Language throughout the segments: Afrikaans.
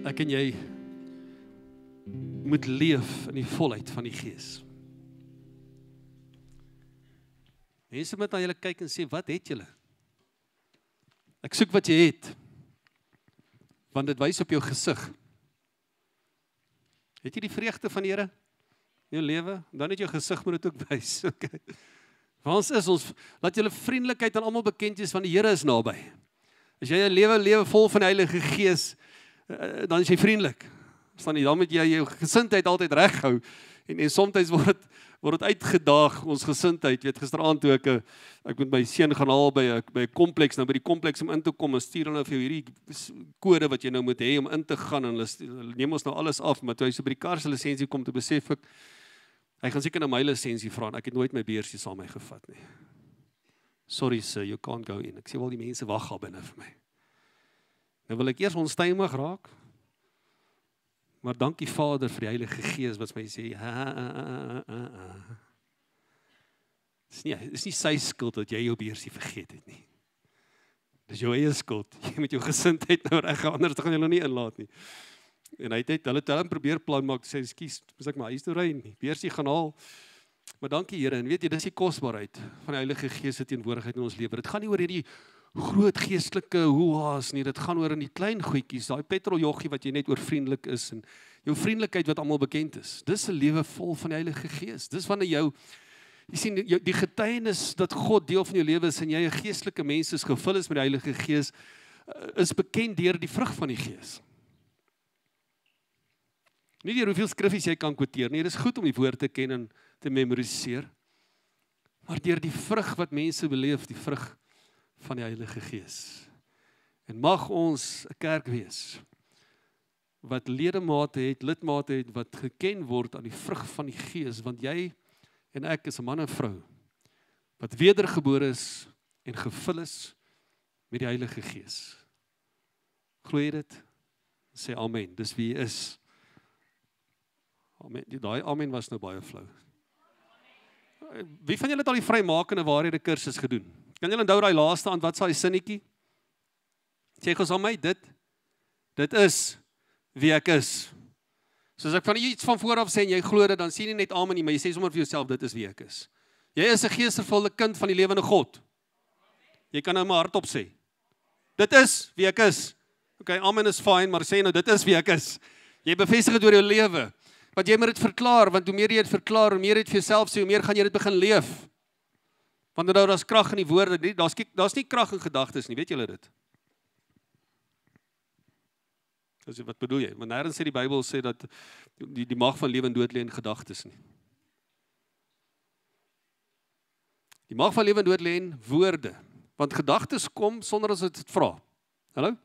Ek en jy moet leef in die volheid van die Gees. Mense moet na julle kyk en sê, wat het julle? Ek soek wat jy het, want dit wys op jou gesig. Het jy die vreugde van die Here in jou lewe? Dan het jou gesig moet dit ook wys. Okay. Want ons, laat julle vriendelikheid aan almal bekend wees, want die Here is naby. As jy 'n lewe vol van die Heilige Gees, dan is jy vriendelik. Dan moet jy jou gesindheid altyd reghou. En soms word dit uitgedaag, ons gesindheid. Weet, gisteraand toe ek met my seun gaan haal by 'n kompleks, nou by die kompleks om in te kom, en stuur hulle vir jou hierdie kode wat jy nou moet hê om in te gaan, en hulle neem ons nou alles af, maar toe hy so by die kar se lisensie kom, te besef ek, hy gaan seker na my lisensie vra, en ek het nooit my beursie saam my gevat nie. Sorry sir, you can't go in. Ek sê wel, die mense wag al binne vir my. Nou wil ek eers onstuimig raak, maar dankie Vader vir die Heilige Gees wat my sê, Dis nie sy skuld dat jy jou beursie vergeet het nie. Dis jou eie skuld. Jy met jou gesindheid nou reg, anders gaan jy hulle nie inlaat nie. En hy het hulle probeer plan maak, sê, ekskuus, moet ek my huis toe ry nie, beursie gaan haal. Maar dankie Here, en weet jy, dis die kosbaarheid van die Heilige Gees se teenwoordigheid in ons lewe. Dit gaan nie oor hierdie groot geestelike hoehaas nie, dit gaan oor in die klein goedjies, daai petroljoggie wat jy net oor vriendelik is, en jou vriendelikheid wat almal bekend is. Dis 'n lewe vol van die Heilige Gees. Dis wanneer jy sien, die getuienis dat God deel van jou lewe is, en jy 'n geestelike mens is, gevul is met die Heilige Gees, is bekend deur die vrug van die Gees. Nie deur hoeveel skriffies jy kan quoteer nie, dit is goed om die woord te ken en te memoriseer, maar deur die vrug wat mense beleef, die vrug van die Heilige Gees. En mag ons 'n kerk wees wat lidmate het wat geken word aan die vrug van die Gees, want jy en ek is 'n man en vrou wat wedergebore is en gevul is met die Heilige Gees. Glo jy dit? Sê amen. Dis wie jy is. Amen. Daai amen was nou baie flou. Wie van julle het al die vrymakende waarhede kursus gedoen? Kan julle onthou daai laaste aan, wat sê hy sinnetjie? Sê gous aan my, dit is wie ek is. So as ek van iets van vooraf sê en jy glo dit, dan sê jy nie net amen nie, maar jy sê sommer vir jouself, dit is wie ek is. Jy is 'n geesvervulde kind van die lewende God. Jy kan nou maar hardop sê. Dit is wie ek is. Okay, amen is fine, maar sê nou, dit is wie ek is. Jy bevestig dit oor jou lewe. Want jy moet dit verklaar, want hoe meer jy dit verklaar, hoe meer jy dit vir jouself sê, hoe meer gaan jy dit begin leef. Want nou, daar's krag in die woorde, daar's nie krag in gedagtes nie, weet julle dit? Wat bedoel jy? Want nêrens sê die Bybel sê dat die mag van lewe en dood lê in gedagtes nie. Die mag van lewe en dood lê in woorde, want gedagtes kom sonder as dit vra. Hallo?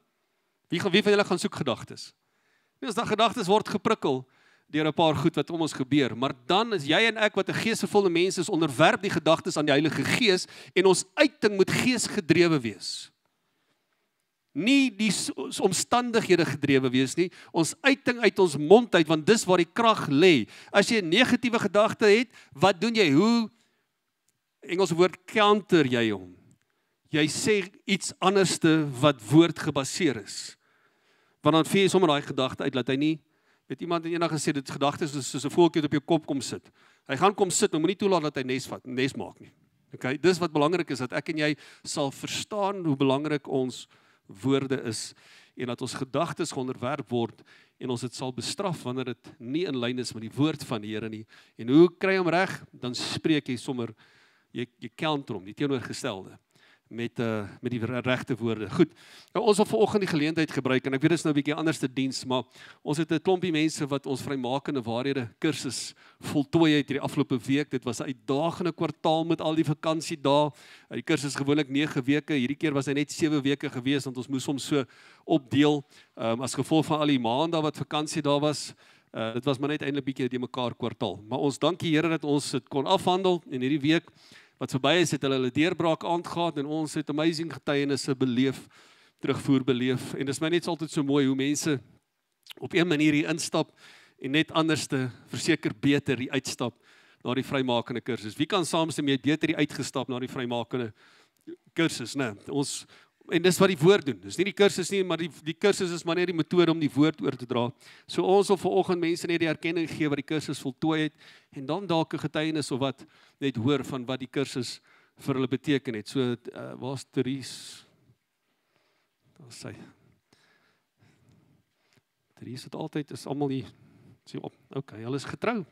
Wie van julle gaan soek gedagtes? Nie as daai gedagtes word geprikkel deur 'n paar goed wat om ons gebeur, maar dan is jy en ek wat 'n geesvervulde mense is, onderwerp die gedagtes aan die Heilige Gees, en ons uiting moet geesgedrewe wees. Nie die omstandighede gedrewe wees nie, ons uiting uit ons mond uit, want dis waar die krag lê. As jy 'n negatiewe gedagte het, wat doen jy? Hoe, Engelse woord, counter jy hom? Jy sê iets anderste wat woord gebaseer is. Want dan vee jy sommer daai gedagte uit, laat hy nie, het iemand eendag gesê, dit gedagtes is soos 'n voeltjie wat op jou kop kom sit. Hy gaan kom sit, maar moenie toelaat dat hy nes maak nie. Okay, dis wat belangrik is, dat ek en jy sal verstaan hoe belangrik ons woorde is, en dat ons gedagtes geonderwerp word, en ons dit sal bestraf, wanneer dit nie in lyn is met die woord van die Here nie. En hoe kry hom reg? Dan spreek jy sommer, jy counter hom, die teenoorgestelde, met die regte woorde. Goed, nou ons wil vanoggend die geleentheid gebruik, en ek weet dit is nou 'n bietjie anders te diens, maar ons het 'n klompie mense wat ons vrymakende waarhede kursus voltooi het hierdie afgelope week. Dit was 'n uitdagende kwartaal met al die vakansiedae. Die kursus gewoonlik 9 weke, hierdie keer was hy net 7 weke gewees, want ons moes hom so opdeel, as gevolg van al die maande wat vakansie daar was. Dit was maar net eintlik bietjie die mekaar kwartaal. Maar ons dank die Here dat ons dit kon afhandel, en hierdie week wat verby is, het hulle deurbraak aand gehad, en ons het amazing getuienisse beleef, terugvoer beleef, en dis my net altyd so mooi, hoe mense op een manier hier instap, en net anderste, verseker beter die uitstap, na die vrymakende kursus. Wie kan saamstem, jy het beter die uitgestap, na die vrymakende kursus, nee, En dis wat die woord doen. Dis nie die kursus nie, maar die kursus is maar net die metode om die woord oor te dra. So ons wil vanoggend mense net die erkenning gee wat die kursus voltooi het, en dan dalk 'n getuienis of wat net hoor van wat die kursus vir hulle beteken het. So, waar's Therese? Daar sy. Therese het altyd, is almal hier, sê op, okay, hulle is getrou.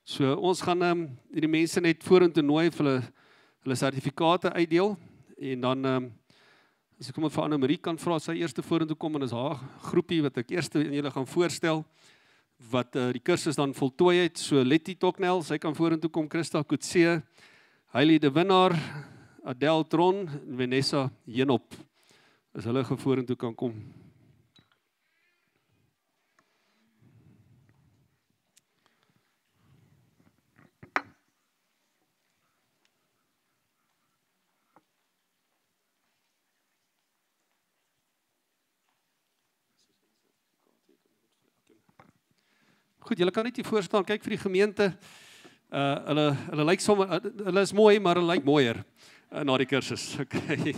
So, ons gaan die mense net vorentoe nooi vir hulle sertifikate uitdeel, en dan, as ek kom vir Anne-Marie kan vra, sy eerste vorentoe kom, en is haar groepie wat ek eerste in julle gaan voorstel, wat die kursus dan voltooi het. So Letty Toknel, sy kan vorentoe kom, Christa Kutse, Hailey de Winnaar, Adele Tron, en Vanessa Jenop, as hulle vorentoe kan kom. Goed, julle kan net hier voor staan, kyk vir die gemeente, hulle lyk sommer, hulle is mooi, maar hulle lyk mooier na die kursus. Okay.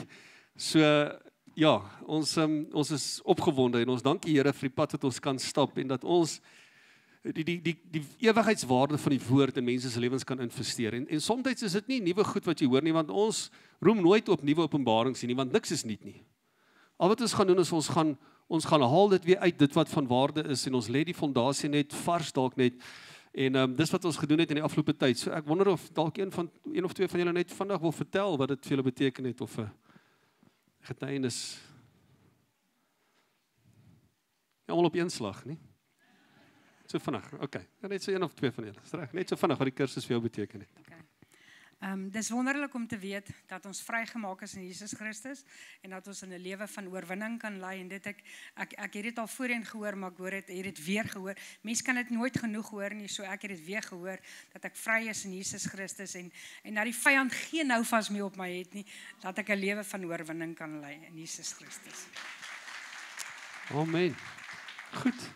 So, ja, ons is opgewonde, en ons dank die Here vir die pad wat ons kan stap, en dat ons die ewigheidswaarde van die woord in mense se lewens kan investeer. En soms is dit nie nuwe goed wat jy hoor nie, want ons roem nooit op nuwe openbarings nie, want niks is nuut nie. Al wat ons gaan doen is ons gaan haal dit weer uit, dit wat van waarde is, en ons lê die fondasie net vars dalk net, en dis wat ons gedoen het in die afgelope tyd. So ek wonder of dalk een of twee van julle net vandag wil vertel wat dit vir julle beteken het, of 'n getuienis. Almal op een slag, nie? So vinnig, okay. Net so een of twee van julle, is reg, net so vinnig wat die kursus vir jou beteken het. Okay. Dis wonderlik om te weet dat ons vrygemaak is in Jesus Christus, en dat ons in 'n lewe van oorwinning kan lei, en dit ek het dit al voorheen gehoor, maar ek hoor het dit weer gehoor. Mense kan dit nooit genoeg hoor nie, so ek het dit weer gehoor, dat ek vry is in Jesus Christus, en dat die vyand geen houvas meer op my het nie, dat ek 'n lewe van oorwinning kan lei in Jesus Christus. Amen. Goed.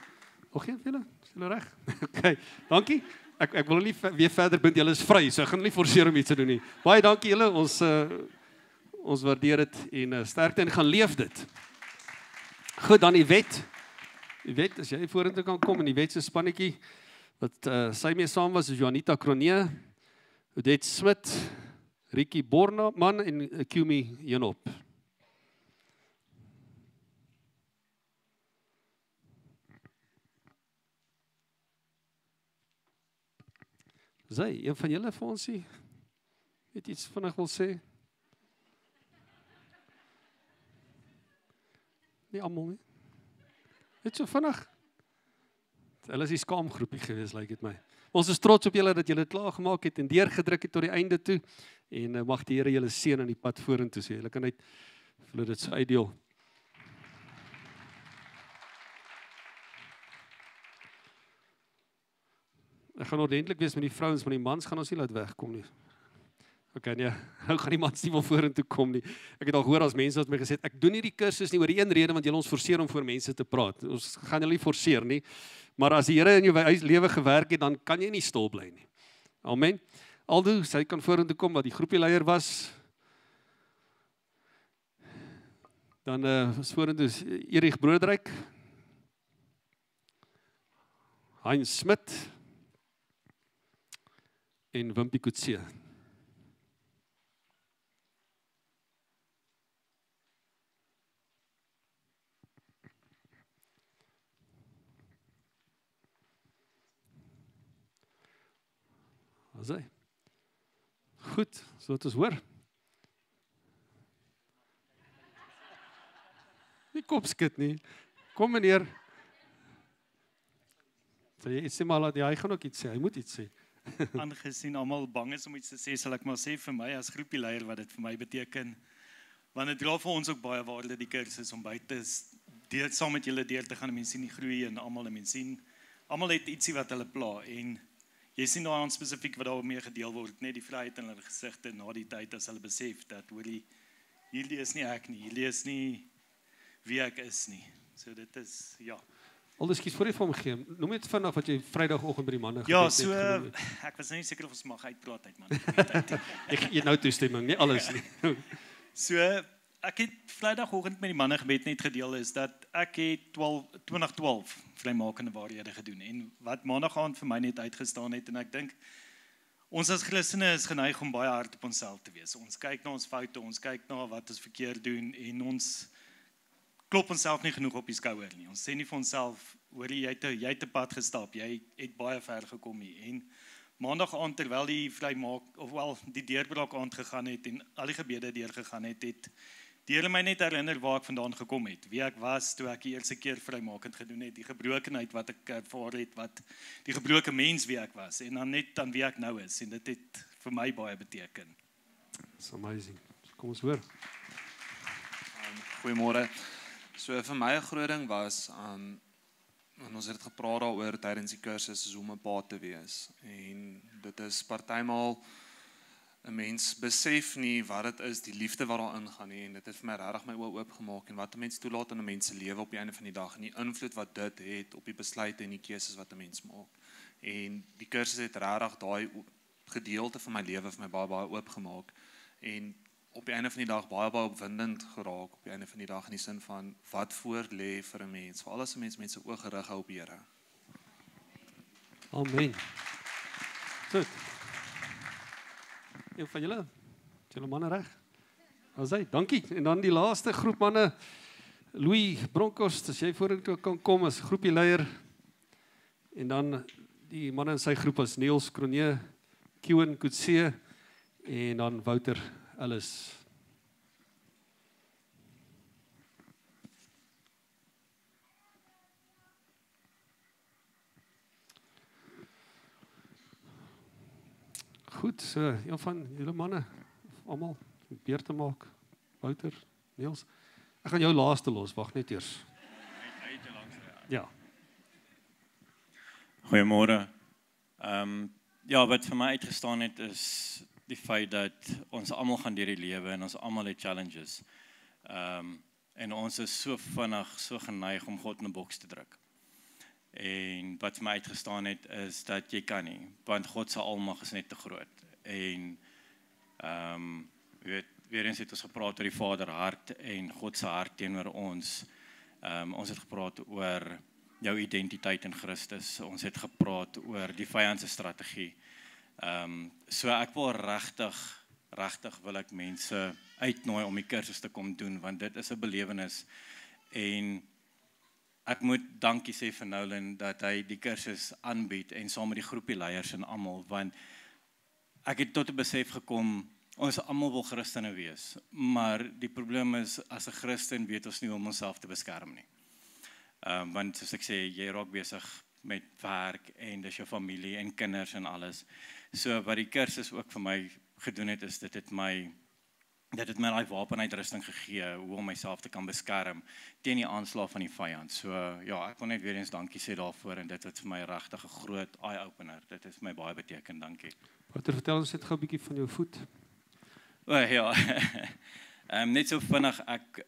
Nog een van julle? Is julle reg? Okay, dankie. Ek wil nie weer verder bind, julle is vry, so ek gaan nie forceer om iets te doen nie. Baie dankie julle, ons waardeer dit, en sterkte, en gaan leef dit. Goed, dan die wet, as jy vorentoe kan kom, en die wet se spannetjie, wat sy mee saam was, is Juanita Cronee, Odette Smit, Ricky Borneman, en Kumi Jenop. Sy, een van julle vir ons hier, het iets vinnig wil sê? Nie almal nie. Net so vinnig. Hulle is die skaamgroepie gewees, lyk dit my. Ons is trots op julle dat julle dit klaar gemaak het en deurgedruk het tot die einde toe, en mag die Here julle seën in die pad vorentoe sê. Julle kan net vir dit so uitdeel. Ek gaan ordentlik wees met die vrouens, maar die mans gaan ons nie laat wegkom nie. Okay, nee, nou gaan die mans nie wil vorentoe kom nie. Ek het al gehoor as mense wat my gesê het, ek doen nie die kursus nie oor die een rede, want julle ons forceer om voor mense te praat. Ons gaan julle nie forceer nie, maar as die Here in jou lewe gewerk het, dan kan jy nie stil bly nie. Amen. Aldo, sy kan vorentoe kom, wat die groepieleier was. Dan was vorentoe Erich Broodryk, Heinz Smit, en Wimpie Kutse. Wat sê? Goed, so wat ons hoor. Nie kopskit nie. Kom meneer. Sê jy iets sê maar, hy gaan ook iets sê, hy moet iets sê. Aangesien almal bang is om iets te sê, sal ek maar sê vir my as groepieleier wat dit vir my beteken. Want dit dra vir ons ook baie waarde die kursus om buite saam met julle deur te gaan, en mense sien die groei en almal het ietsie wat hulle pla, en jy sien daar spesifiek wat daarmee gedeel word, net die vryheid in hulle gesigte na die tyd as hulle besef dat hierdie is nie ek nie, hierdie is nie wie ek is nie. So dit is, ja. Aldus kies voor jy vir hom gee. Noem net vanaf wat jy Vrydagoggend by die manne Ja, gebed so het genoem het. ek was nou nie seker of ons mag uitpraat uit man. Jy het nou toestemming, nie alles nie. So ek het Vrydagoggend met die manne gebed net gedeel is dat ek het 2012 vrymakende waarhede gedoen en wat maandag aand vir my net uitgestaan het en ek dink ons as Christene is geneig om baie hard op onsself te wees. Ons kyk na ons foute, ons kyk na wat ons verkeerd doen en ons klop onsself nie genoeg op die skouer nie. Ons sê nie vir onsself, hoor jy het 'n pad gestap, jy het baie ver gekom hier. En maandag aand terwyl die vrymaak ofwel die deurbraak aand gegaan het en al die gebede deurgegaan het, die Here my net herinner waar ek vandaan gekom het, wie ek was toe ek die eerste keer vrymakend gedoen het, die gebrokenheid wat ek ervaar het, wat die gebroke mens wie ek was en dan net aan wie ek nou is en dit het vir my baie beteken. It's amazing. Kom ons hoor. Goeiemôre. So vir my 'n groot ding was en ons het gepraat daaroor tydens die kursus is om 'n pa te wees en dit is partymal 'n mens besef nie wat dit is, die liefde wat daarin gaan nie en dit het vir my regtig my oë oopgemaak en wat 'n mens toelaat in 'n mens se lewe op die einde van die dag en die invloed wat dit het op die besluite en die keuses wat 'n mens maak. En die kursus het regtig daai gedeelte van my lewe vir my baie oopgemaak en op die einde van die dag baie opwindend geraak op die einde van die dag in die sin van wat voor lê vir 'n mens, veral as 'n mens met sy oë gerig hou op die Here. Amen. Goed. Een van julle manne reg? As hy, dankie. En dan die laaste groep manne, Louis Bronkhorst, as jy vorentoe kan kom as groepie leier. En dan die manne in sy groep as Niels Kronee, Kiwen Kutse en dan Wouter Ellis. Goed, so een van julle manne, almal beurt te maak. Wouter, Niels. Ek gaan jou laaste los, wag net eers. Ja. Goeiemôre. Ja, wat vir my uitgestaan het is die feit dat ons almal gaan deur die lewe en ons almal het challenges. En ons is so vinnig, so geneig om God in 'n boks te druk. En wat vir my uitgestaan het is dat jy kan nie, want God se almag is net te groot. En weer eens het ons gepraat oor die Vader hart en God se hart teenoor ons. Ons het gepraat oor jou identiteit in Christus. Ons het gepraat oor die vyand se strategie. So ek wil regtig wil ek mense uitnooi om die kursus te kom doen, want dit is 'n belewenis. En ek moet dankie sê vir Nolan dat hy die kursus aanbied en saam met die groepie leiers en almal, want ek het tot 'n besef gekom, ons almal wil Christene wees, maar die probleem is, as 'n Christen weet ons nie hoe om onsself te beskerm nie. Want soos ek sê, jy raak besig met werk en dis jou familie en kinders en alles. So wat die kursus ook vir my gedoen het, is dit het my daai wapenuitrusting gegee, hoe om myself te kan beskerm teen die aanslag van die vyand. So ja, ek wil net weer eens dankie sê daarvoor en dit het vir my regtig 'n groot eye-opener. Dit het vir my baie beteken, dankie. Wouter, vertel ons net gou 'n bietjie van jou voet. Ja, net so vinnig, ek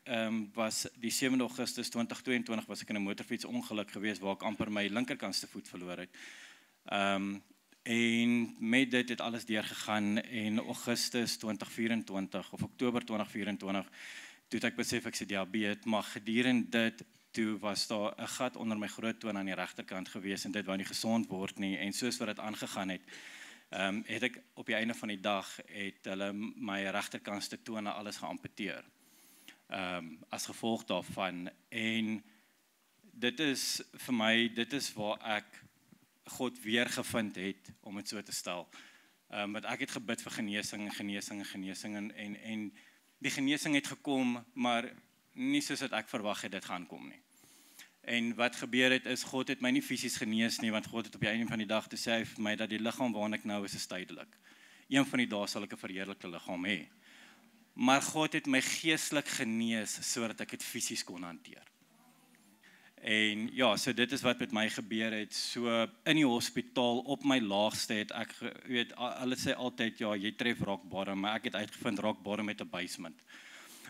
was die 7 Augustus 2022 was ek in 'n motorfietsongeluk gewees waar ek amper my linkerkantste voet verloor het. En met dit het alles deurgegaan en Augustus 2024 of Oktober 2024 toe het ek besef ek se diabetes, maar gedurende dit toe was daar 'n gat onder my groottoon aan die regterkant gewees en dit wou nie gesond word nie en soos wat dit aangegaan het, het ek op die einde van die dag het hulle my regterkantste tone alles geamputeer. As gevolg daarvan en dit is vir my, dit is waar ek God weer gevind het, om dit so te stel. Want ek het gebid vir genesing en die genesing het gekom, maar nie soos wat ek verwag het dit gaan kom nie. En wat gebeur het is, God het my nie fisies genees nie, want God het op die einde van die dag te sê vir my dat die liggaam waarin ek nou is tydelik. Een van die dae sal ek 'n verheerlikte liggaam hê. Maar God het my geestelik genees sodat ek dit fisies kon hanteer. En ja, so dit is wat met my gebeur het. So in die hospitaal op my laagste het ek weet, hulle sê altyd ja, jy tref rock bottom, maar ek het uitgevind rock bottom met 'n basement.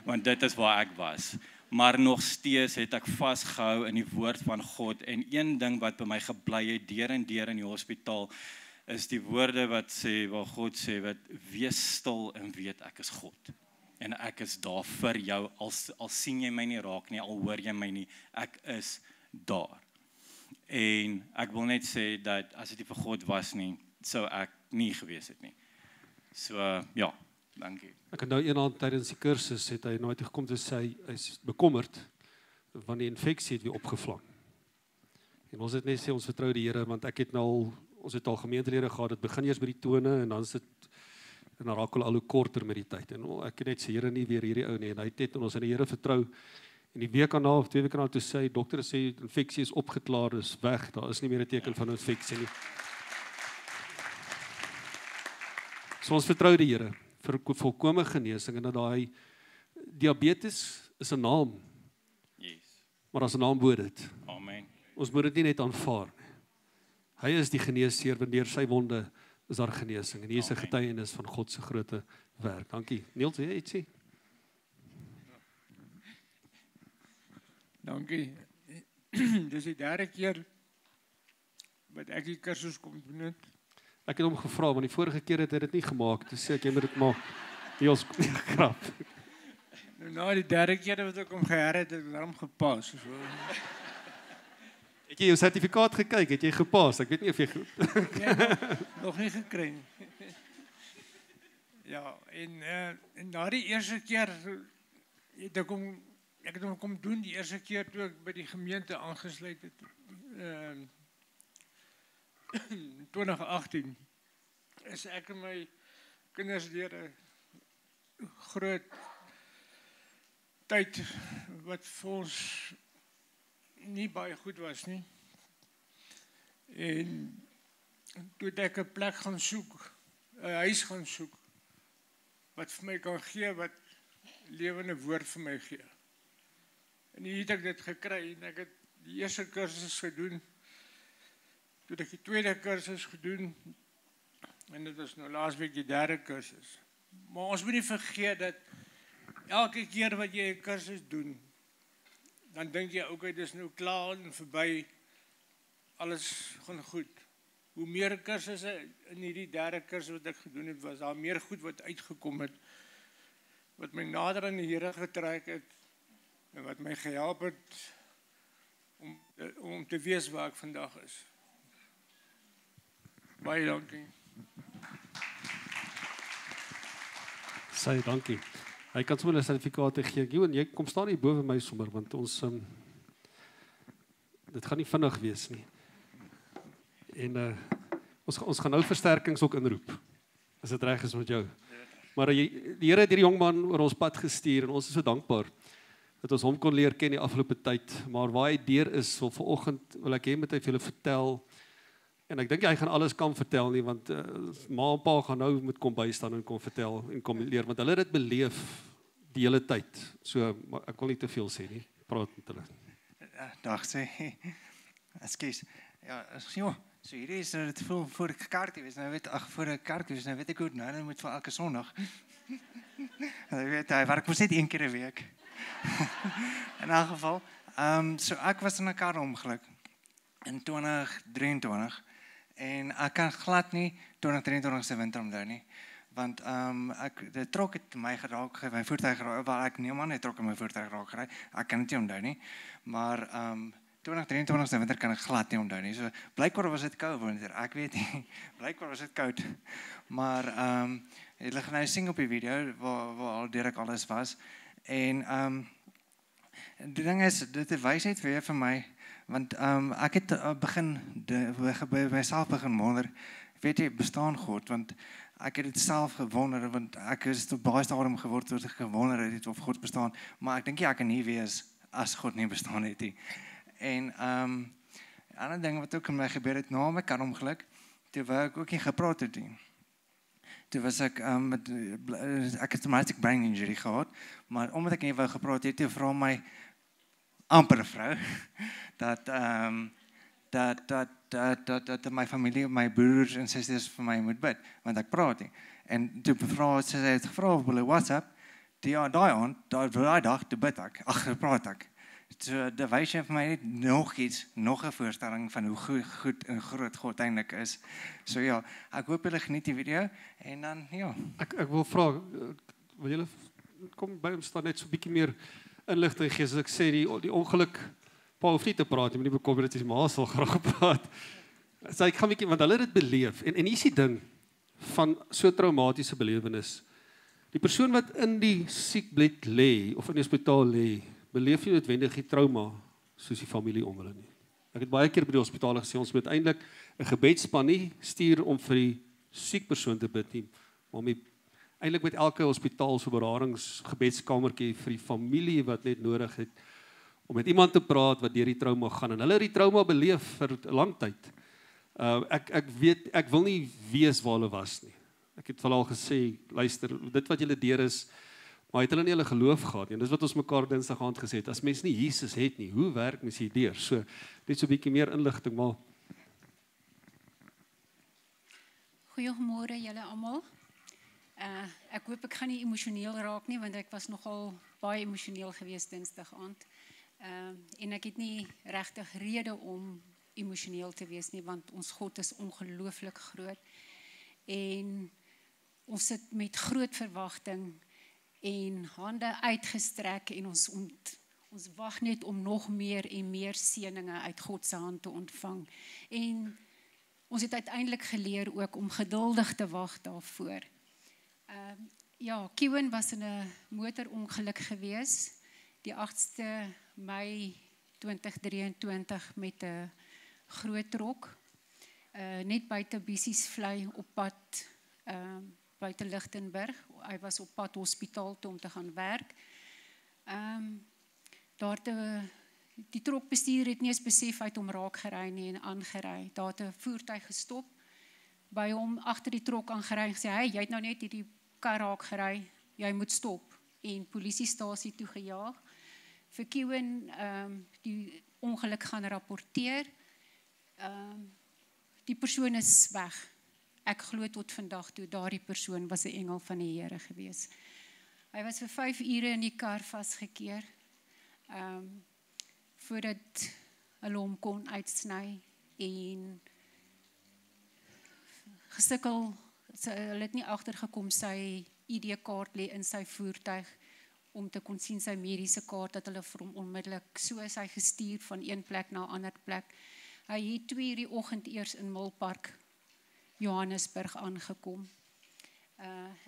Want dit is waar ek was. maar nog steeds het ek vasgehou in die woord van God en een ding wat by my gebly het deur en deur in die hospitaal is die woorde wat sê, waar God sê, wat wees stil en weet ek is God. En ek is daar vir jou, al sien jy my nie raak nie, al hoor jy my nie, ek is daar. En ek wil net sê dat as dit nie vir God was nie, sou ek nie gewees het nie. So, ja, dankie. Ek het nou eendag tydens die kursus het hy nooit gekom te sê hy is bekommerd want die infeksie het weer opgevlam. En ons het net sê ons vertrou die Here want ons het al gemeentelede gehad, dit begin eers by die tone en dan raak hulle al hoe korter met die tyd. En ek het net sê Here nie weer hierdie ou nie en hy het net ons in die Here vertrou. En die week daarna of 2 weke daarna toe sê dokter sê infeksie is opgeklaar, dis weg, daar is nie meer 'n teken van infeksie nie. So ons vertrou die Here vir volkomme genesing en dat daai diabetes is 'n naam. Yes. Maar as 'n naam bo dit. Amen. Ons moet dit nie net aanvaar nie. Hy is die geneesheer, want deur sy wonde is daar genesing en hier is 'n getuienis van God se groote werk. Dankie. Niels, jy iets sê? Dankie. Dis die derde keer wat ek die kursus kom doen het. Ek het hom gevra, want die vorige keer het hy dit nie gemaak. Toe sê ek jy moet dit maak. Niels, grap. Nou na die derde keer wat ek hom geher het ek daarom gepas. So. Het jy jou sertifikaat gekyk? Het jy gepas? Ek weet nie of jy Nee, nog nie gekry nie. Ja, en na die eerste keer het ek het hom kom doen die eerste keer toe ek by die gemeente aangesluit het. 2018 is ek en my kinders deur 'n groot tyd wat vir ons nie baie goed was nie. En toe het ek 'n plek gaan soek, 'n huis gaan soek wat vir my kan gee, wat lewende woord vir my gee. En hier het ek dit gekry en ek het die eerste kursus gedoen. Toe het ek die tweede kursus gedoen en dit is nou laasweek die derde kursus. Maar ons moet nie vergeet dat elke keer wat jy 'n kursus doen, dan dink jy, okay, dit is nou klaar en verby, alles gaan goed. Hoe meer kursusse in hierdie derde kursus wat ek gedoen het, was daar meer goed wat uitgekom het, wat my nader aan die Here getrek het, en wat my gehelp het om te weet waar ek vandag is. Baie dankie. Sê dankie. Hy kan sommer 'n sertifikaat gee. Jy kom staan hier bo my sommer want ons dit gaan nie vinnig wees nie. En ons gaan nou versterkings ook inroep. As dit reg is met jou. Maar die Here het hierdie jong man oor ons pad gestuur en ons is so dankbaar dat ons hom kon leer ken die afgelope tyd. Maar waar hy deur is, so vanoggend wil ek hê met hy vir julle vertel. En ek dink hy gaan alles kan vertel nie want ma en pa gaan nou moet kom bystaan en kom vertel en kom leer want hulle het dit beleef die hele tyd. So ek wil nie te veel sê nie. Praat met hulle. Dag sê. Ekskuus. Ja, so hierdie is dit voor die kerk wees. Nou weet voor 'n kerk wees. Nou weet ek hoe nou moet vir elke Sondag. Jy weet hy werk mos net 1 keer 'n week. In elk geval, so ek was in 'n karongeluk in 2023 en ek kan glad nie 2023 se winter omdou nie want die trok het my geraak, my voertuig geraak, waar ek nie man het trok in my voertuig geraak gery. Ek kan dit nie onthou nie. Maar 2023 se winter kan ek glad nie onthou nie. So blykbaar was dit koud winter. Ek weet nie. Blykbaar was dit koud. Maar hulle gaan nou sing op die video waar al direk alles was. En die ding is dit is wysheid vir my want ek het begin by myself begin wonder, weet jy, bestaan God? Want ek het dit self gewonder want ek is tot baie stadium geword tot ek gewonder het of God bestaan, maar ek dink ek kan nie wees as God nie bestaan het nie. En 'n ander ding wat ook in my gebeur het na my karongeluk, toe wou ek ook nie gepraat het nie. Toe was ek ek het 'n traumatic brain injury gehad, maar omdat ek nie wou gepraat het, toe vra my amper 'n vrou dat my familie, my broers en susters vir my moet bid, want ek praat nie. En toe sy het gevra op hulle WhatsApp, daai aand, daai dag, toe bid ek, praat ek. So, dit wys jy vir my net nog iets, nog 'n voorstelling van hoe goed en groot God eintlik is. So ja, ek hoop julle geniet die video en dan ja. Ek wil vra, wil julle kom by ons staan net so 'n bietjie meer inligting gee, soos ek sê die ongeluk pa hoef nie te praat, jy moet nie bekommer dat sy ma sal graag praat. So ek gaan 'n bietjie want hulle het dit beleef en hier is die ding van so traumatiese belewenis. Die persoon wat in die siekbed lê of in die hospitaal lê, beleef nie noodwendig die trauma soos die familie om hulle nie. Ek het baie keer by die hospitale gesê ons moet eintlik 'n gebedsspan nie stuur om vir die siek persoon te bid nie, maar eintlik met elke hospitaal so gebedskamertjie vir die familie wat net nodig het om met iemand te praat wat deur die trauma gaan en hulle het die trauma beleef vir 'n lang tyd. Ek wil nie weet waar hulle was nie. Ek het al gesê, luister, dit wat julle deur is, maar het hulle nie hulle geloof gehad nie. Dis wat ons mekaar Dinsdag aand gesê het. As mens nie Jesus het nie, hoe werk mens hier deur? So, net so 'n bietjie meer inligting maar. Goeiemôre julle almal. Ek hoop ek gaan nie emosioneel raak nie want ek was nogal baie emosioneel geweest Dinsdag aand. En ek het nie regtig rede om emosioneel te wees nie want ons God is ongelooflik groot. En ons sit met groot verwagting en hande uitgestrek en ons wag net om nog meer en meer seëninge uit God se hand te ontvang. En ons het uiteindelik geleer ook om geduldig te wag daarvoor. Ja, Kiwen was in 'n motorongeluk gewees die 8de Mei 2023 met 'n groot trok net buite Bissiesvlei op pad buite Lichtenburg. Hy was op pad hospitaal toe om te gaan werk. Die trokbestuurder het nie eens besef hy het hom raak gery nie en aangery. Daar het 'n voertuig gestop by hom agter die trok aangery en gesê, "Hey, jy het nou net hierdie kar raak gery, jy moet stop." En polisiestasie toe gejaag. Vir Kiwen die ongeluk gaan rapporteer. Die persoon is weg. Ek glo tot vandag toe daardie persoon was 'n engel van die Here gewees. Hy was vir 5 ure in die kar vasgekeer. Voordat hulle hom kon uitsny en gesukkel, hulle het nie agtergekom sy ID-kaart lê in sy voertuig om te kon sien sy mediese kaart dat hulle vir hom onmiddellik so is hy gestuur van een plek na 'n ander plek. Hy het 2 uur die oggend eers in Milpark, Johannesburg aangekom.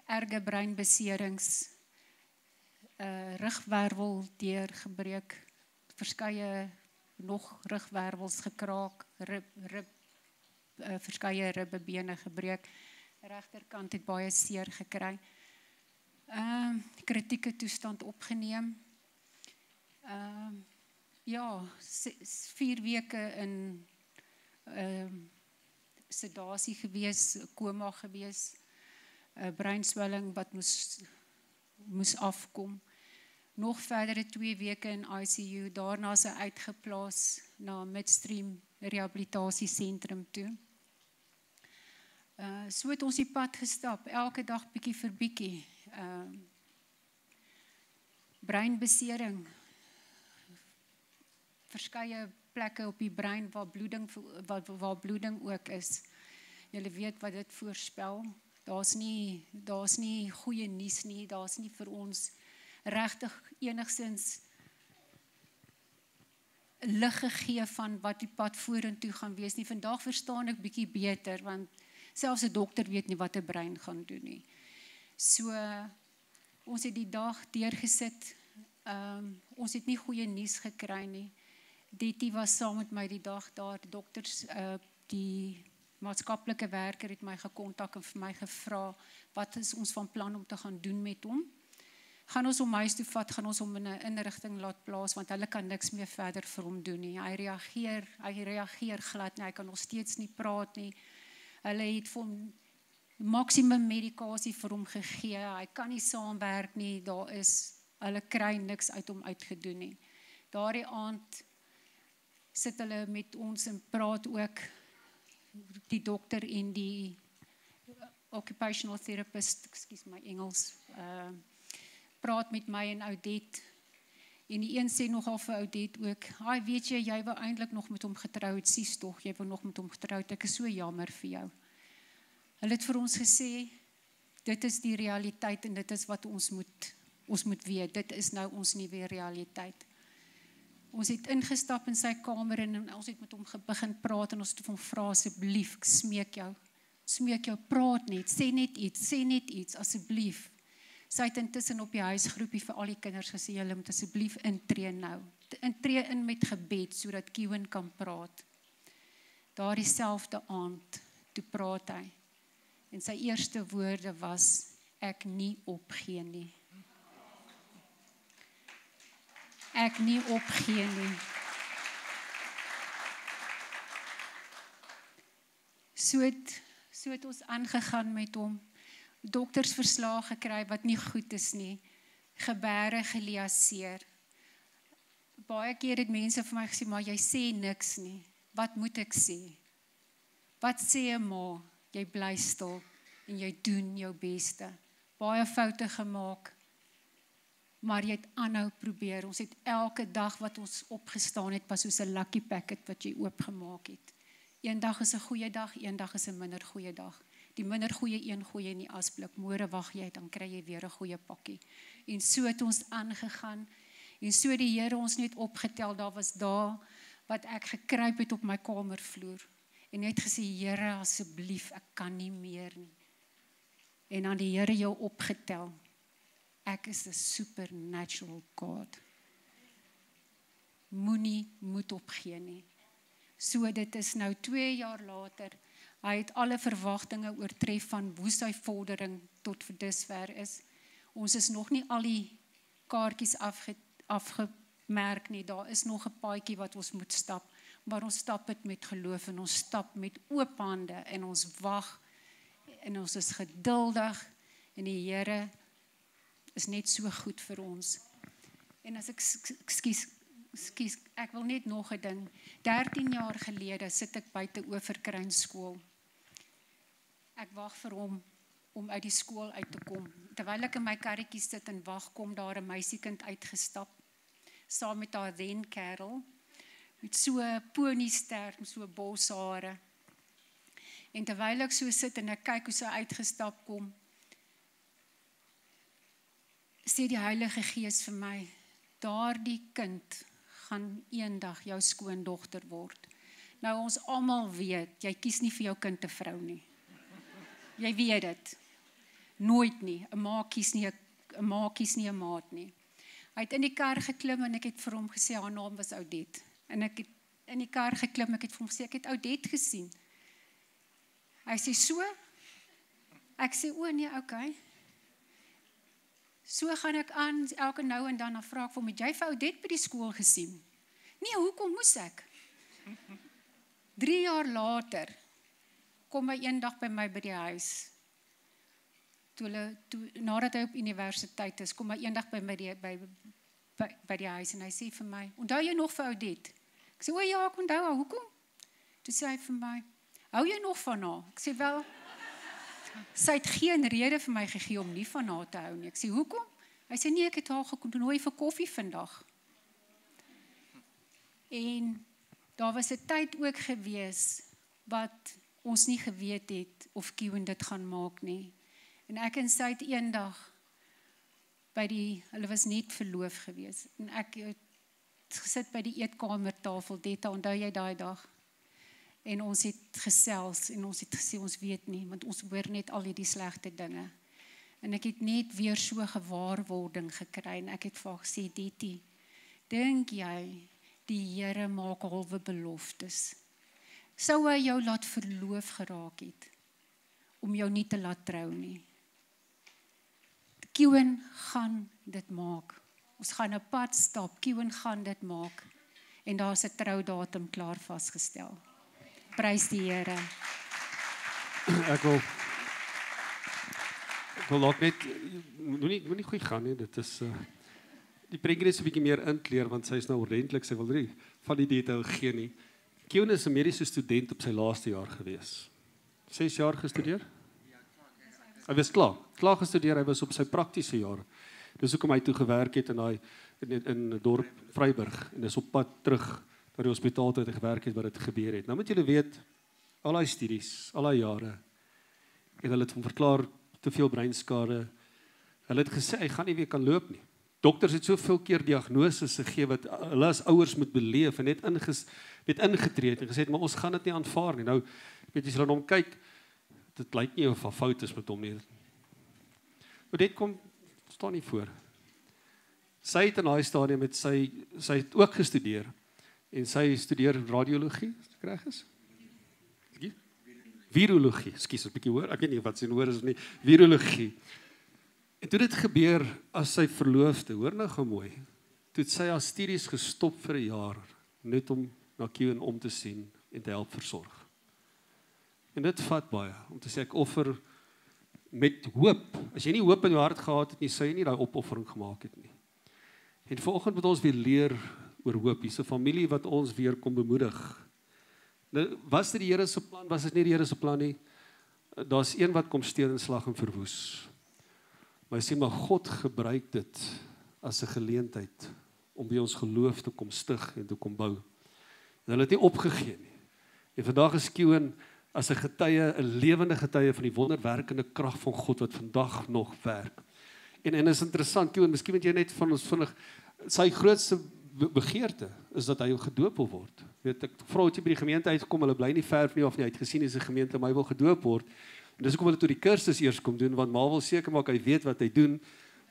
Erge breinbeserings, rugwervel deurgebreek, verskeie nog rugwervels gekraak, verskeie ribbebene gebreek. Regterkant het baie seer gekry. Kritieke toestand opgeneem. Ja, 4 weke in sedasie gewees, koma gewees, breinswelling wat moes afkom. Nog verdere 2 weke in ICU, daarna is hy uitgeplaas na Midstream Rehabilitasiesentrum toe. So het ons die pad gestap, elke dag bietjie vir bietjie. Breinbesering, verskeie plekke op die brein waar bloeding ook is. Julle weet wat dit voorspel. Daar's nie goeie nuus nie, daar's nie vir ons regtig enigsins lig gegee van wat die pad vorentoe gaan wees nie. Vandag verstaan ek bietjie beter want selfs 'n dokter weet nie wat 'n brein gaan doen nie. So ons het die dag deurgesit. Ons het nie goeie nuus gekry nie. Detty was saam met my die dag daar, die dokters, die maatskaplike werker het my gekontak en vir my gevra, wat is ons van plan om te gaan doen met hom? Gaan ons hom huis toe vat, gaan ons hom in 'n inrigting laat plaas, want hulle kan niks meer verder vir hom doen nie. Hy reageer glad nie, hy kan nog steeds nie praat nie. Hulle het vir hom maksimum medikasie vir hom gegee, hy kan nie saamwerk nie, hulle kry niks uit hom uitgedoen nie. Daardie aand sit hulle met ons en praat ook, die dokter en die occupational therapist, excuse my Engels, praat met my en Oudet. En die een sê nogal vir Oudet ook, "Ai, weet jy wou eintlik nog met hom getrou het, sies tog, jy wou nog met hom getrou het, ek is so jammer vir jou." Hulle het vir ons gesê, dit is die realiteit en dit is wat ons moet weet, dit is nou ons nuwe realiteit. Ons het ingestap in sy kamer en ons het met hom begin praat en ons het hom vra, asseblief, ek smeek jou, praat net, sê net iets, asseblief. Sy het intussen op die huisgroepie vir al die kinders gesê, julle moet asseblief intree nou. Intree in met gebed, sodat Kieuwen kan praat. Daar dieselfde aand, toe praat hy. En sy eerste woorde was, ek nie opgee nie. Ek nie opgee nie. So het ons aangegaan met hom. Doktersverslae gekry wat nie goed is nie. Gebere geliaseer. Baie keer het mense vir my gesê, maar jy sê niks nie. Wat moet ek sê? Wat sê 'n ma? Jy bly stil en jy doen jou beste. Baie foute gemaak, maar jy het aanhou probeer. Ons het elke dag wat ons opgestaan het, was soos 'n lucky packet wat jy oopgemaak het. Eendag is 'n goeie dag, eendag is 'n minder goeie dag. Die minder goeie een gooi in die asblik, môre wag jy, dan kry jy weer 'n goeie pakkie. En so het ons aangegaan, en so die Here ons net opgetel, daar was dae wat ek gekruip het op my kamervloer, en net gesê, Here, asseblief, ek kan nie meer nie. En dan die Here jou opgetel, ek is 'n supernatural God. Moenie moed opgee nie. So dit is nou 2 jaar later, hy het alle verwagtinge oortref van hoe sy vordering tot vir dusver is. Ons is nog nie al die kaartjies afgemerk nie, daar is nog 'n paadjie wat ons moet stap, maar ons stap dit met geloof en ons stap met oop hande en ons wag en ons is geduldig en die Here is net so goed vir ons. En as ek wil net nog 'n ding. 13 jaar gelede sit ek buite Oeverkruin skool. Ek wag vir hom om uit die skool uit te kom. Terwyl ek in my karretjie sit en wag, kom daar 'n meisiekind uitgestap, saam met haar wenkerel, met so 'n ponyster, met so boshare. En terwyl ek so sit en ek kyk hoe sy uitgestap kom, sê die Heilige Gees vir my, daardie kind gaan eendag jou skoondogter word. Nou ons almal weet, jy kies nie vir jou kind 'n vrou nie. Jy weet dit. Nooit nie. 'n ma kies nie 'n maat nie. Hy het in die kar geklim en ek het vir hom gesê, haar naam was Oudet. En ek het in die kar geklim, ek het vir hom gesê, ek het Oudet gesien. Hy sê, so? Ek sê, o nee, okay. So gaan ek aan, elke nou en dan vra ek vir hom, het jy vir Oudet by die skool gesien? Nee, hoekom moes ek? 3 jaar later, kom hy eendag by my by die huis. Nadat hy op universiteit is, kom hy eendag by my by die huis en hy sê vir my, onthou jy nog vir Oudet? Ek sê, o ja, ek onthou haar, hoekom? Toe sê hy vir my, hou jy nog van haar? Ek sê, wel, sy het geen rede vir my gegee om nie van haar te hou nie. Ek sê, hoekom? Hy sê, nee, ek het haar genooi vir koffie vandag. En daar was 'n tyd ook gewees, wat ons nie geweet het, of Kieuwen dit gaan maak nie. En ek en sy het eendag, hulle was net verloof gewees, en ek het gesit by die eetkamertafel, Detta, onthou jy daai dag? En ons het gesels, en ons het gesê, ons weet nie, want ons hoor net al die slegte dinge. En ek het net weer so gewaarwording gekry, en ek het vir haar gesê, Dettie, dink jy, die Here maak halwe beloftes? Sou hy jou laat verloof geraak het, om jou nie te laat trou nie? Kieuwen gaan dit maak. Ons gaan 'n pad stap, Kieuwen gaan dit maak. En daar is 'n troudatum klaar vasgestel. Prys die Here. Ek wil dalk net, moenie goed gaan nie, dit is, die prentjie is 'n bietjie meer inkleer, want sy is nou ordentlik, sy wil nie van die detail gee nie. Kieuwen is 'n mediese student op sy laaste jaar gewees. 6 jaar gestudeer? Hy was klaar gestudeer, hy was op sy praktiese jaar. Dis hoekom hy toe gewerk het in 'n dorp Vryburg en dis op pad terug na die hospitaal toe hy gewerk het wat dit gebeur het. Nou moet julle weet, al daai studies, al daai jare, en hulle het hom verklaar te veel breinskade. Hulle het gesê hy gaan nie weer kan loop nie. Dokters het soveel keer diagnoses gegee wat hulle as ouers moet beleef en net ingetree het en gesê, maar ons gaan dit nie aanvaar nie. Nou, weet jy, as hulle na hom kyk, dit lyk nie of daar fout is met hom nie. Maar dit staan nie voor. Sy het in daai stadium met sy het ook gestudeer en sy studeer radiologie, as ek reg is? Virologie, ekskuus, 'n bietjie hoor, ek weet nie wat sy hoor is of nie, virologie. En toe dit gebeur as sy verloofde, hoor nou gou mooi, toe het sy haar studies gestop vir 'n jaar, net om na Q om te sien en te help versorg. En dit vat baie, om te sê ek offer met hoop. As jy nie hoop in jou hart gehad het nie, sou jy nie daai opoffering gemaak het nie. En vanoggend moet ons weer leer oor hoop. Hier's 'n familie wat ons weer kom bemoedig. Nou, was dit die Here se plan? Was dit nie die Here se plan nie? Daar's een wat kom steel en slag en verwoes. Maar hy sê, maar God gebruik dit as 'n geleentheid om by ons geloof te kom stig en te kom bou. En hulle het nie opgegee nie. En vandag is Kewen as 'n getuie, 'n lewende getuie van die wonderwerkende krag van God wat vandag nog werk. En is interessant, Kewen, miskien moet jy net van ons vinnig, sy grootste begeerte is dat hy gedoop wil word. Weet ek, vrou het jy by die gemeente uitgekom, hulle bly nie ver van nie af nie, hy het gesien is 'n gemeente, maar hy wil gedoop word. En dis hoekom hulle toe die kursus eers kom doen, want maar wil seker maak hy weet wat hy doen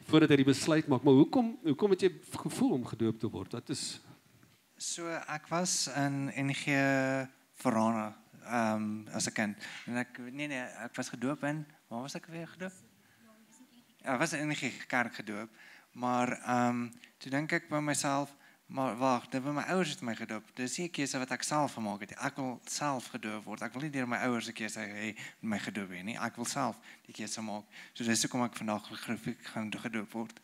voordat hy die besluit maak. Maar hoekom het jy gevoel om gedoop te word? Wat is So ek was in NG Verona as 'n kind. En ek was gedoop in, waar was ek weer gedoop? Ja, ek was in NG Kerk gedoop, maar toe dink ek by myself, maar wag, dit was my ouers het my gedoop. Dis nie 'n keuse wat ek self gemaak het. Ek wil self gedoop word. Ek wil nie deur my ouers 'n keuse hê my gedoop hê nie. Ek wil self die keuse maak. So dis hoekom ek vandag gaan gedoop word.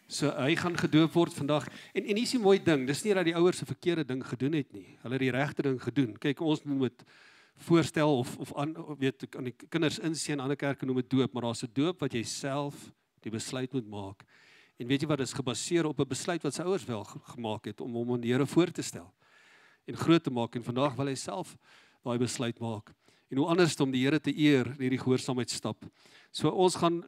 So hy gaan gedoop word vandag. En hier's 'n mooi ding, dis nie dat die ouers 'n verkeerde ding gedoen het nie. Hulle het die regte ding gedoen. Kyk, ons noem dit voorstel of aan die kinders insee en ander kerke noem dit doop, maar daar's 'n doop wat jy self die besluit moet maak. En weet jy wat, dit is gebaseer op 'n besluit wat sy ouers wel gemaak het om hom aan die Here voor te stel en groot te maak, en vandag wil hy self daai besluit maak. En hoe anders om die Here te eer in hierdie gehoorsaamheid stap. So ons gaan,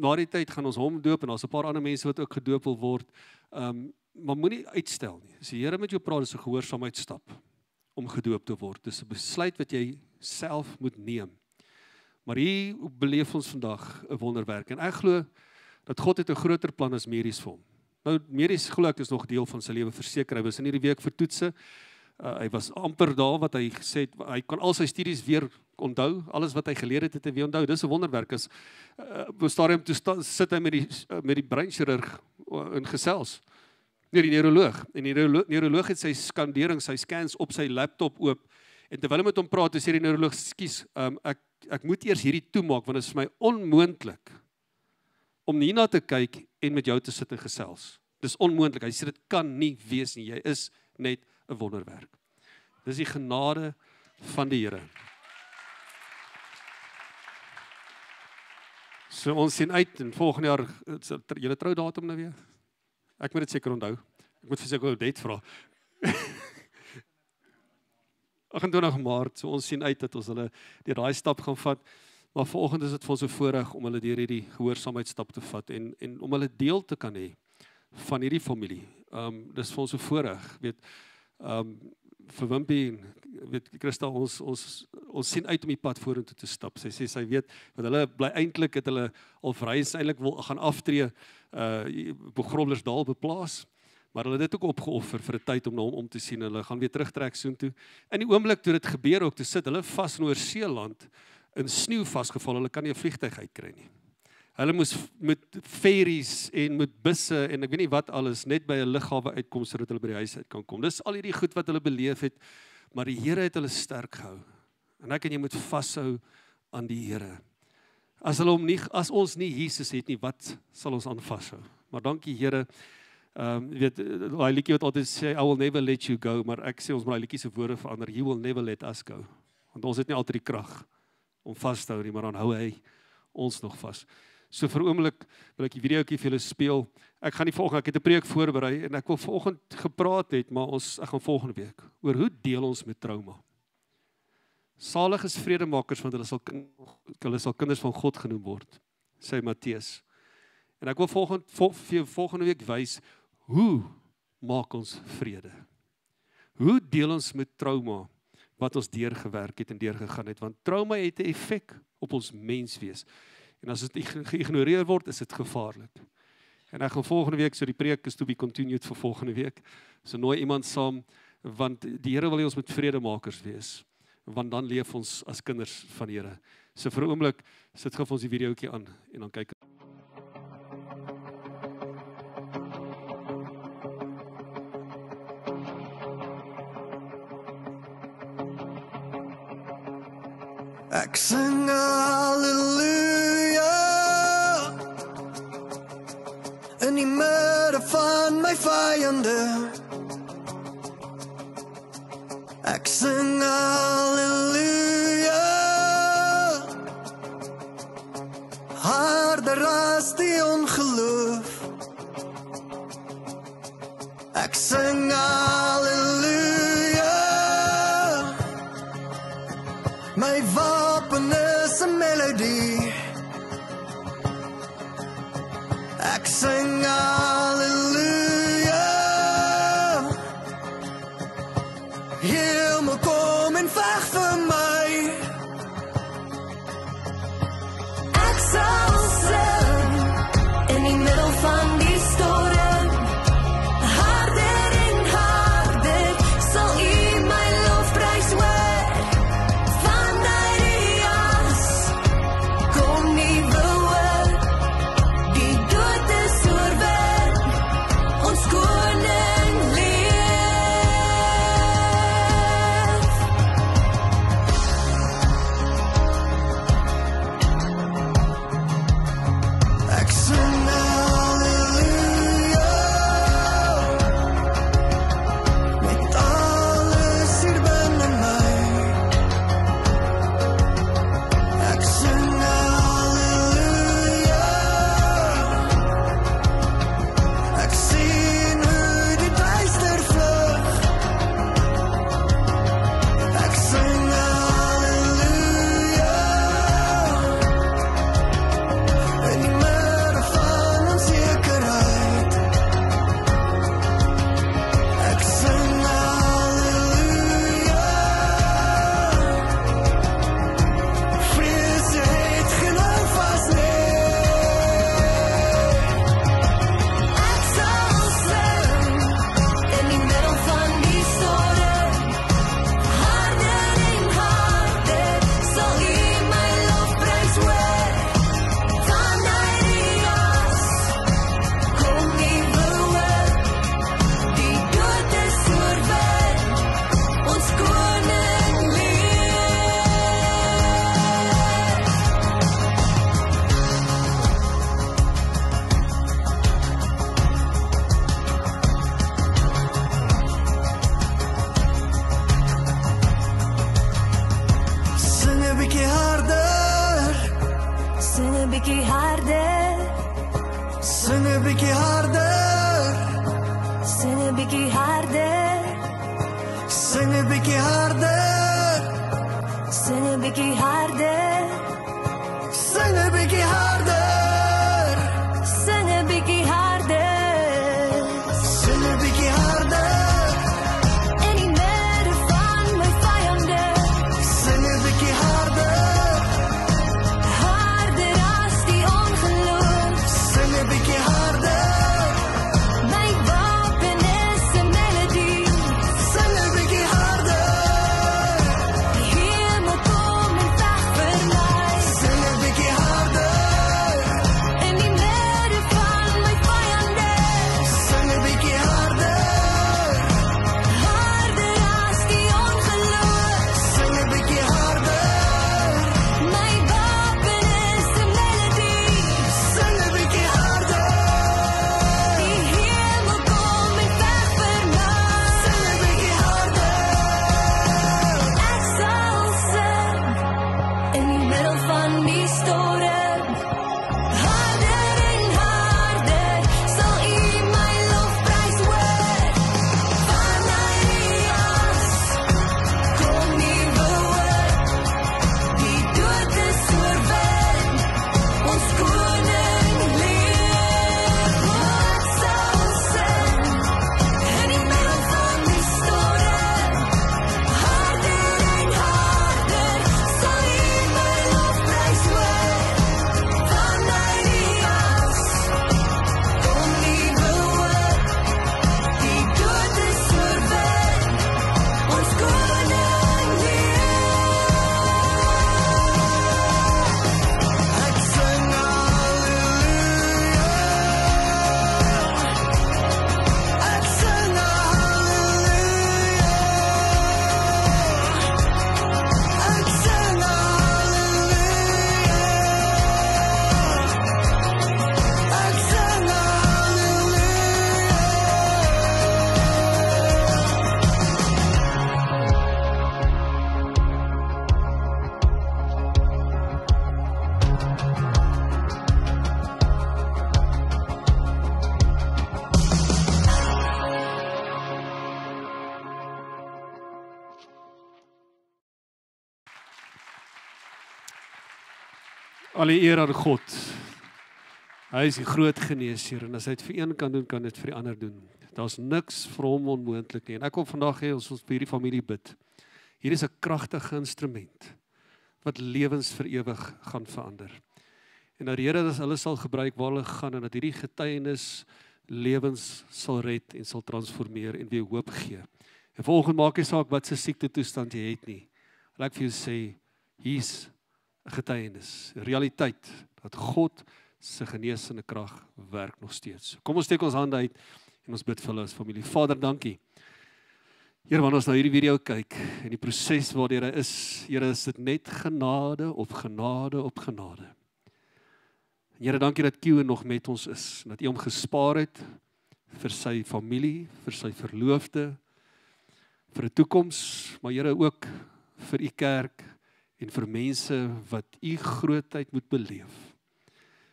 na die tyd gaan ons hom doop, en daar's 'n paar ander mense wat ook gedoop wil word, maar moenie uitstel nie. As die Here met jou praat, is 'n gehoorsaamheid stap om gedoop te word. Dis 'n besluit wat jy self moet neem. Maar hier beleef ons vandag 'n wonderwerk, en ek glo dat God het 'n groter plan as medies vir hom. Nou, medies glo ek is nog deel van sy lewe, verseker. Hy was in hierdie week vir toetse. Hy was amper daar wat hy gesê het, hy kan al sy studies weer onthou, alles wat hy geleer het hy weer onthou. Dis 'n wonderwerk. As op 'n stadium toe sit hy met die breinchirurg in gesels. Nee, die neuroloog. En die neuroloog het sy skandering, sy scans op sy laptop oop. En terwyl hy met hom praat, sê die neuroloog, "Skus, ek moet eers hierdie toemaak, want dit is vir my onmoontlik om hierna te kyk en met jou te sit en gesels. Dis onmoontlik." Hy sê dit kan nie wees nie. Jy is net 'n wonderwerk. Dis die genade van die Here. So ons sien uit en volgende jaar, julle troudatum nou weer? Ek moet dit seker onthou. Ek moet verseker Odette vra. 28 Maart, so ons sien uit dat ons hulle deur daai stap gaan vat. Maar vanoggend is dit vir ons 'n voorreg om hulle deur hierdie gehoorsaamheidstap te vat en om hulle deel te kan hê van hierdie familie. Dis vir ons 'n voorreg, weet, vir Wimpie, weet Christa, ons sien uit om die pad vorentoe te stap. Sy sê sy weet, want hulle bly eintlik het hulle al vrys eintlik wil gaan aftree op Groblersdal beplaas, maar hulle het dit ook opgeoffer vir 'n tyd om na hom om te sien. Hulle gaan weer terugtrek soontoe. In die oomblik toe dit gebeur ook, toe sit hulle vas in Oorseeland in sneeu vasgeval. Hulle kan nie 'n vliegtuig uitkry nie. Hulle moes met ferries en met busse en ek weet nie wat alles net by 'n lughawe uitkom sodat hulle by die huis uit kan kom. Dis al hierdie goed wat hulle beleef het, maar die Here het hulle sterk gehou. En ek en jy moet vashou aan die Here. As ons nie Jesus het nie, wat sal ons aan vashou? Maar dankie Here. Weet, daai liedjie wat altyd sê, I will never let you go, maar ek sê ons moet daai liedjie se woorde verander. He will never let us go. Want ons het nie altyd die krag om vas te hou nie, maar dan hou hy ons nog vas. So vir 'n oomblik wil ek die videoetjie vir julle speel. Ek gaan nie volgende, ek het 'n preek voorberei en ek wil vanoggend gepraat het, maar ek gaan volgende week oor hoe deel ons met trauma. Salig is vredemakers, want hulle sal kinders van God genoem word, sê Matteus. En ek wil volgende week wys, hoe maak ons vrede? Hoe deel ons met trauma wat ons deurgewerk het en deurgegaan het? Want trauma het 'n effek op ons menswees. En as dit geïgnoreer word, is dit gevaarlik. En ek gaan volgende week, so die preek is to be continued vir volgende week. So nooi iemand saam, want die Here wil hê ons moet vredemakers wees. Want dan leef ons as kinders van die Here. So vir 'n oomblik, sit gou vir ons die videoetjie aan en dan kyk. Ek sing halleluja in die midde van my vyande. Ek sing halleluja harder as die ongeloof. Ek sing halleluja, my wapen is 'n melodie. Ek sing halleluja, Hemel kom en veg vir my. Ek sal sing in die middel van die storm, harder en harder sal U my lofprys hoor. Vanuit die as kom nuwe hoop, die dood is oorwin, ons koning leef. Ek sing halleluja met alles hier binne my. Ek sing halleluja, ek sien hoe die duister vlug. Ek sing halleluja in die midde van onsekerheid. Ek sing halleluja, vrees het geen houvas nie. Ek sal sing in die middel van die storm, harder en harder sal U my lofprys hoor. Vanuit die as kom nuwe hoop, die dood is oorwin, ons koning leef. Sing 'n bietjie harder, sing 'n bietjie harder, sing 'n bietjie harder, sing 'n bietjie harder, sing 'n bietjie harder, sing 'n bietjie harder, sing 'n bietjie harder, sing 'n bietjie harder, sing 'n bietjie harder in die midde van my vyande. Sing 'n bietjie harder, harder as die ongeloof. Sing 'n bietjie harder, my wapen is 'n melodie. Sing 'n bietjie harder, die hemel kom en veg vir my. Sing 'n bietjie harder in die midde van my vyande. Sing 'n bietjie harder, Alle eer aan God. Hy is die groot geneesheer en as hy dit vir een kan doen, kan dit vir die ander doen. Daar's niks vir hom onmoontlik nie. En ek wil vandag hê ons vir hierdie familie bid. Hier is 'n kragtige instrument wat lewens vir ewig gaan verander. En dat die Here dat hulle sal gebruik waar hulle gaan en dat hierdie getuienis lewens sal red en sal transformeer en weer hoop gee. En volgende maak nie saak wat se siekte toestand jy het nie. Wil ek vir jou sê, hier's 'n getuienis, realiteit dat God se genesende krag werk nog steeds. Kom ons steek ons hande uit en ons bid vir hulle as familie. Vader, dankie. Here, wanneer ons nou hierdie video kyk en die proses waardeur hy is, Here, is dit net genade op genade op genade. En Here, dankie dat Q nog met ons is, dat U hom gespaar het vir sy familie, vir sy verloofde, vir 'n toekoms, maar Here ook vir U kerk en vir mense wat U grootheid moet beleef.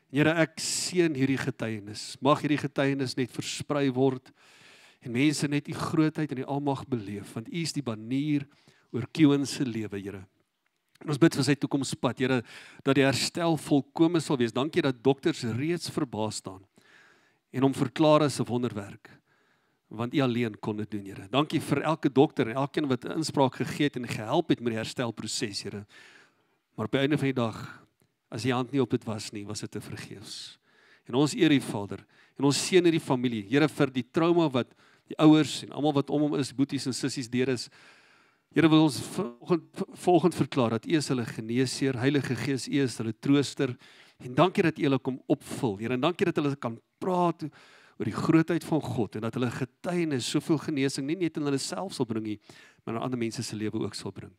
Here, ek seën hierdie getuienis. Mag hierdie getuienis net versprei word en mense net U grootheid en U almag beleef, want U is die banier oor Q se lewe, Here. En ons bid vir sy toekomspad, Here, dat die herstel volkome sal wees. Dankie dat dokters reeds verbaas staan en hom verklaar as 'n wonderwerk, want U alleen kon dit doen, Here. Dankie vir elke dokter en elkeen wat 'n inspraak gegee het en gehelp het met die herstelproses, Here. Maar op die einde van die dag, as die hand nie op dit was nie, was dit te vergeefs. En ons eer U, Vader, en ons seën hierdie familie, Here, vir die trauma wat die ouers en almal wat om hom is, boeties en sissies deur is. Here, wil ons volgend verklaar dat U is hulle geneesheer, Heilige Gees, U is hulle trooster, en dankie dat U hulle kom opvul, Here, en dankie dat hulle kan praat oor die grootheid van God, en dat hulle getuienis soveel genesing, nie net in hulle self sal bring nie, maar in ander mense se lewe ook sal bring.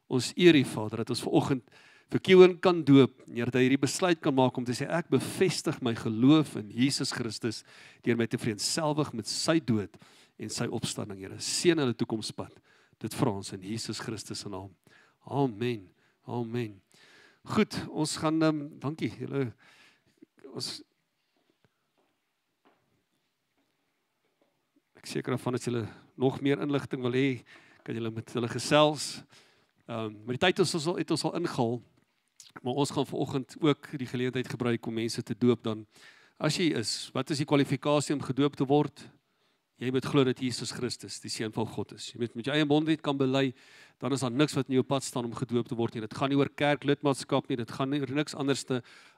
Ons eer U, Vader, dat ons vanoggend vir Q kan doop, Here, dat hy hierdie besluit kan maak om te sê, ek bevestig my geloof in Jesus Christus, deur my te vereenselwig met sy dood en sy opstanding, Here. Seën hulle toekomspad. Dit vra ons in Jesus Christus se naam. Amen. Amen. Goed, ons gaan, dankie, julle, ek seker daarvan as julle nog meer inligting wil hê, kan julle met hulle gesels. Maar die tyd het ons al ingehaal, maar ons gaan vanoggend ook die geleentheid gebruik om mense te doop dan. As jy is, wat is die kwalifikasie om gedoop te word? Jy moet glo dat Jesus Christus die Seun van God is. Jy moet met jou eie mond net kan bely, dan is daar niks wat in jou pad staan om gedoop te word nie. Dit gaan nie oor kerklidmaatskap nie, dit gaan nie oor niks anders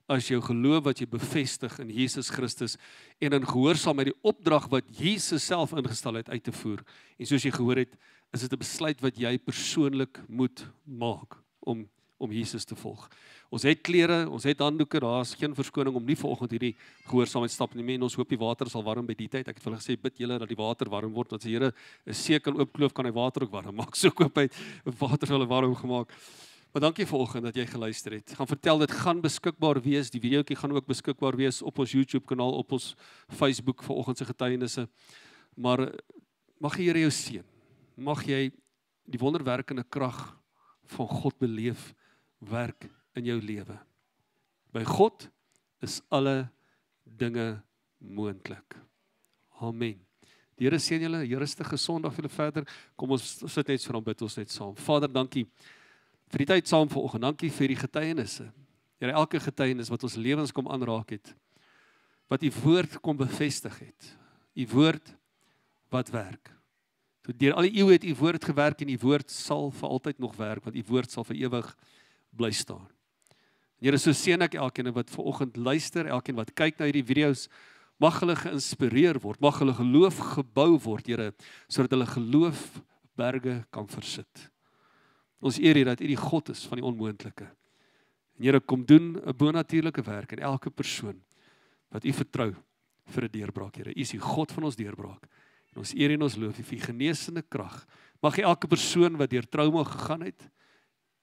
as jou geloof wat jy bevestig in Jesus Christus en in gehoorsaam met die opdrag wat Jesus self ingestel het uit te voer. En soos jy gehoor het, is dit 'n besluit wat jy persoonlik moet maak om Jesus te volg. Ons het klere, ons het handdoeke, daar is geen verskoning om nie vanoggend hierdie gehoorsaamheid stap nie. En ons hoop die water sal warm by die tyd. Ek het vir hulle gesê, bid julle dat die water warm word, want as die Here 'n see kan oopkloof, kan hy water ook warm maak. So koop hy water hulle warm gemaak. Maar dankie vanoggend dat jy geluister het. Gaan vertel, dit gaan beskikbaar wees. Die videoetjie gaan ook beskikbaar wees op ons YouTube kanaal, op ons Facebook vanoggend se getuienisse. Maar mag die Here jou seën. Mag jy die wonderwerkende krag van God beleef werk in jou lewe. By God is alle dinge moontlik. Amen. Die Here seën julle, 'n rustige Sondag vir julle verder. Kom ons sit net so dan bid ons net saam. Vader, dankie vir die tyd saam vanoggend. Dankie vir die getuienisse. Here, elke getuienis wat ons lewens kom aanraak het, wat U woord kom bevestig het. U woord wat werk. Deur al die eeue het U woord gewerk en U woord sal vir altyd nog werk, want U woord sal vir ewig bly staan. Here, so seën ek elkeen wat vanoggend luister, elkeen wat kyk na hierdie video's, mag hulle geïnspireer word, mag hulle geloof gebou word, Here, sodat hulle geloof berge kan versit. Ons eer U dat U die God is van die onmoontlike. En Here, kom doen 'n bonatuurlike werk in elke persoon wat U vertrou vir 'n deurbraak, Here. U is die God van ons deurbraak. En ons eer en ons loof U vir genesende krag. Mag jy elke persoon wat deur trauma gegaan het,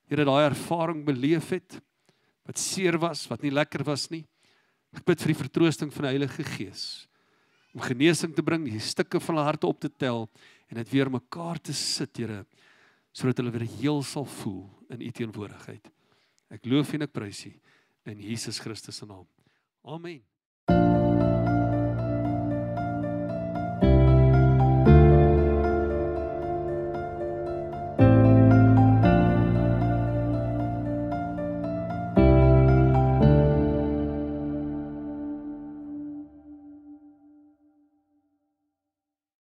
Here, daai ervaring beleef het, wat seer was, wat nie lekker was nie. Ek bid vir die vertroosting van die Heilige Gees, om genesing te bring, die stukke van hulle harte op te tel, en dit weer mekaar te sit, Here, sodat hulle weer heel sal voel in U teenwoordigheid. Ek loof en ek prys U in Jesus Christus se naam. Amen.